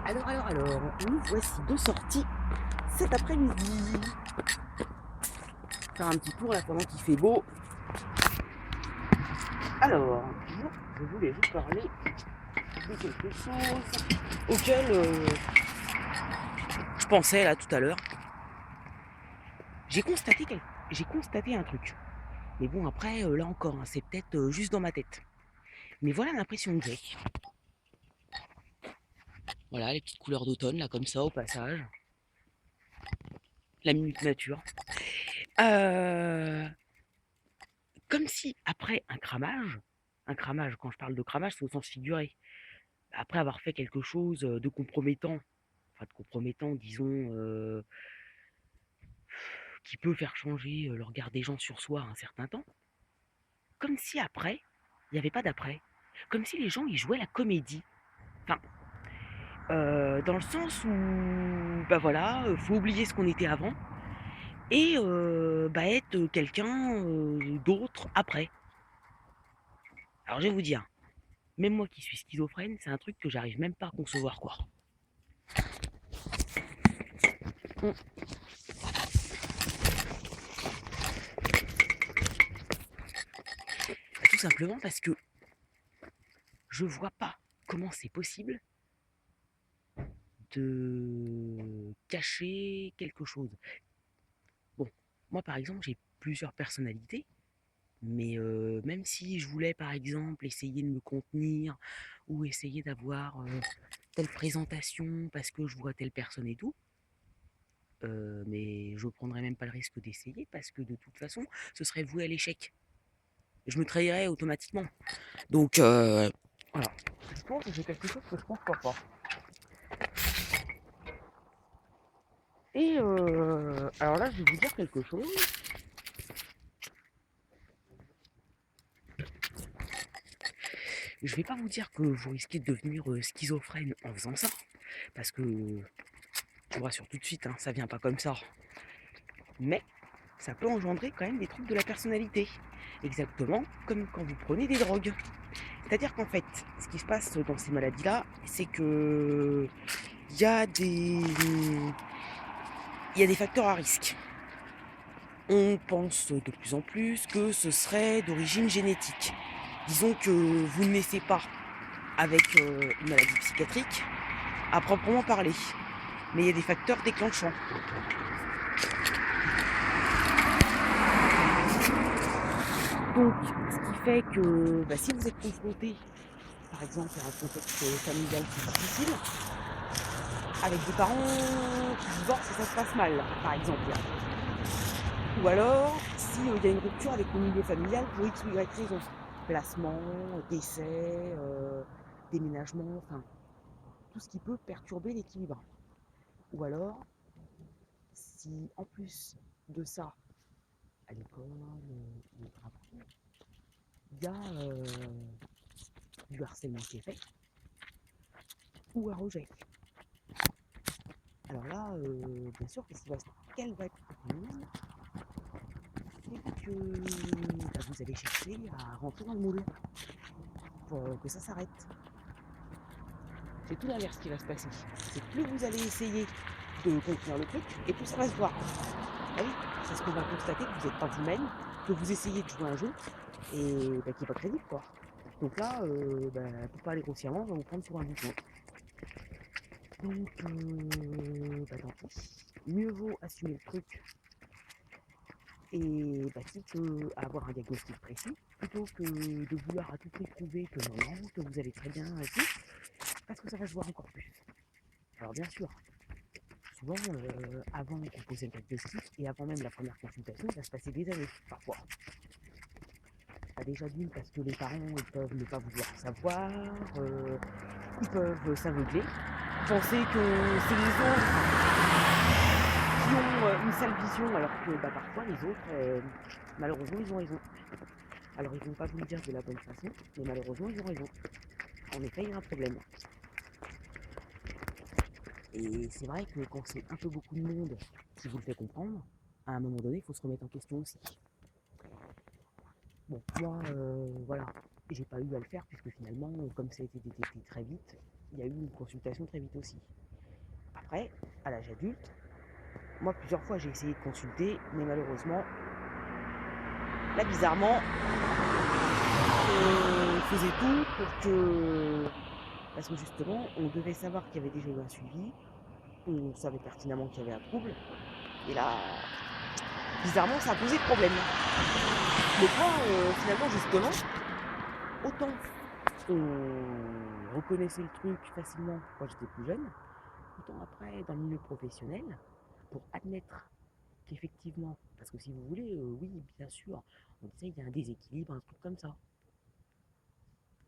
Alors, nous voici de sortie cet après-midi. Faire un petit tour là pendant qu'il fait beau. Alors, moi, je voulais vous parler de quelque chose auquel je pensais là tout à l'heure. J'ai constaté, j'ai constaté un truc. Mais bon, après, là encore, hein, c'est peut-être juste dans ma tête. Mais voilà l'impression que j'ai. Voilà, les petites couleurs d'automne, là, comme ça, au passage. La minute nature. Euh, Comme si, après un cramage, quand je parle de cramage, c'est au sens figuré, après avoir fait quelque chose de compromettant, enfin de compromettant, disons, qui peut faire changer le regard des gens sur soi un certain temps, comme si après, il n'y avait pas d'après. Comme si les gens, ils jouaient la comédie. Enfin, dans le sens où, bah voilà, faut oublier ce qu'on était avant et bah être quelqu'un d'autre après. Alors je vais vous dire, même moi qui suis schizophrène, c'est un truc que j'arrive même pas à concevoir, quoi. Mm. Tout simplement parce que je vois pas comment c'est possible de cacher quelque chose. Bon, moi par exemple, j'ai plusieurs personnalités, mais même si je voulais par exemple essayer de me contenir ou essayer d'avoir telle présentation parce que je vois telle personne et tout, mais je prendrais même pas le risque d'essayer parce que de toute façon, ce serait voué à l'échec. Je me trahirais automatiquement. Donc voilà. Je pense que c'est quelque chose que je pense pas. Et alors là, je vais vous dire quelque chose. Je vais pas vous dire que vous risquez de devenir schizophrène en faisant ça, parce que je vous rassure tout de suite, hein, ça vient pas comme ça. Mais ça peut engendrer quand même des troubles de la personnalité. Exactement comme quand vous prenez des drogues. C'est-à-dire qu'en fait, ce qui se passe dans ces maladies-là, c'est que il y a des il y a des facteurs à risque. On pense de plus en plus que ce serait d'origine génétique. Disons que vous ne naissez pas avec une maladie psychiatrique à proprement parler, mais il y a des facteurs déclenchants. Donc, ce qui fait que bah, si vous êtes confronté, par exemple, à un contexte familial qui est difficile, avec des parents qui divorcent et ça se passe mal, par exemple, ou alors s'il y a une rupture avec le milieu familial pour X ou Y raison, placement, décès, déménagement, enfin, tout ce qui peut perturber l'équilibre. Ou alors, si en plus de ça, à l'école, au travail, il y a du harcèlement qui est fait, ou un rejet. Alors là, bien sûr, quelle va être votre mise, c'est que bah, vous allez chercher à rentrer dans le moule pour que ça s'arrête. C'est tout l'inverse qui va se passer. C'est plus vous allez essayer de contenir le truc, et plus ça va se voir. Ah oui, c'est ce qu'on va constater, que vous n'êtes pas vous-même, que vous essayez de jouer un jeu, et bah, qui n'est pas crédible, quoi. Donc là, bah, pour pas aller grossièrement, on va vous prendre sur un bouton. Donc, bah tant pis. Mieux vaut assumer le truc et bah, quitte à avoir un diagnostic précis, plutôt que de vouloir à tout prix prouver que non, non, que vous allez très bien et tout, parce que ça va se voir encore plus. Alors bien sûr, souvent, avant qu'on pose un diagnostic et avant même la première consultation, il va se passer des années, parfois. Pas déjà d'une parce que les parents ils peuvent ne pas vouloir savoir, ils peuvent s'aveugler, penser que c'est les autres qui ont une sale vision alors que bah, parfois les autres, malheureusement, ils ont raison. Alors ils vont pas vous le dire de la bonne façon, mais malheureusement, ils ont raison. En effet, il y a un problème. Et c'est vrai que quand c'est un peu beaucoup de monde qui vous le fait comprendre, à un moment donné, il faut se remettre en question aussi. Bon, moi, voilà. Et j'ai pas eu à le faire puisque finalement, comme ça a été détecté très vite, il y a eu une consultation très vite aussi. Après, à l'âge adulte, moi plusieurs fois j'ai essayé de consulter, mais malheureusement, là bizarrement, on faisait tout pour que... Parce que justement, on devait savoir qu'il y avait déjà eu un suivi, on savait pertinemment qu'il y avait un trouble, et là, bizarrement, ça a posé problème. Donc moi, finalement, justement, autant on reconnaissait le truc facilement quand j'étais plus jeune, autant après, dans le milieu professionnel, pour admettre qu'effectivement, parce que si vous voulez, oui, bien sûr, on disait il y a un déséquilibre, un truc comme ça.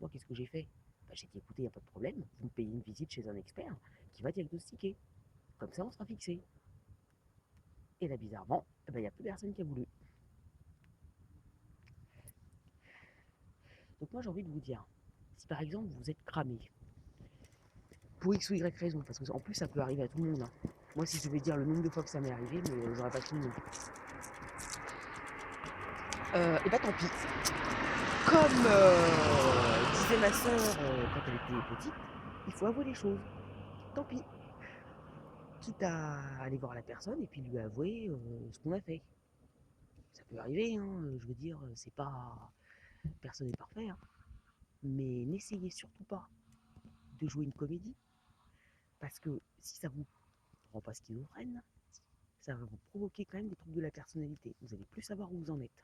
Moi, qu'est-ce que j'ai fait? Bah, j'ai dit écoutez, il n'y a pas de problème, vous me payez une visite chez un expert qui va diagnostiquer. Comme ça, on sera fixé. Et là, bizarrement, il n'y a plus personne qui a voulu. Donc moi, j'ai envie de vous dire, si par exemple vous êtes cramé, pour X ou Y raison, parce que en plus ça peut arriver à tout le monde, hein. Moi, si je vais dire le nombre de fois que ça m'est arrivé, mais j'aurais pas fini. Et bah tant pis. Comme disait ma soeur quand elle était petite, il faut avouer les choses. Tant pis. Quitte à aller voir la personne et puis lui avouer ce qu'on a fait. Ça peut arriver, hein, je veux dire, c'est pas. Personne n'est parfait, hein. Mais n'essayez surtout pas de jouer une comédie, parce que si ça vous rend pas schizophrène, ça va vous provoquer quand même des troubles de la personnalité. Vous allez plus savoir où vous en êtes.